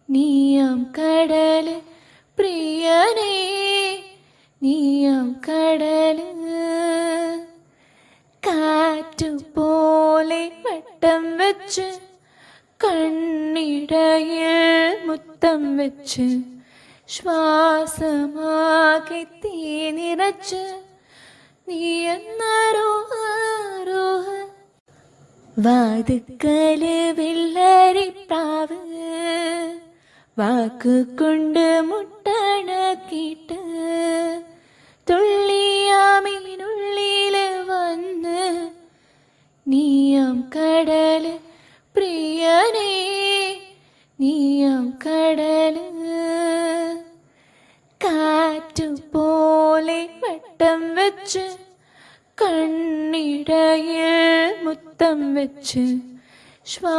നീയാം കടൽ പ്രിയനേ, നീയാം കടൽ. കാറ്റുപോലെ വട്ടം വെച്ച് കണ്ണിടയിൽ മുത്തം വെച്ച് ശ്വാസമാകെ തീ നിറച്ച് നീ എന്നരോഹ വാതുക്കല് വെള്ളരിപ്രാവ് വാക്കുകൊണ്ട് മുട്ടണക്കിട്ട് തുള്ളിയാമീനുള്ളില് വന്ന് നീയാം കടൽ പ്രിയനേ, നീയാം കടൽ. കാറ്റുപോലെ വട്ടം വെച്ച് കണ്ണിടയിൽ മുത്തം വെച്ച് ശ്വാസമാകെ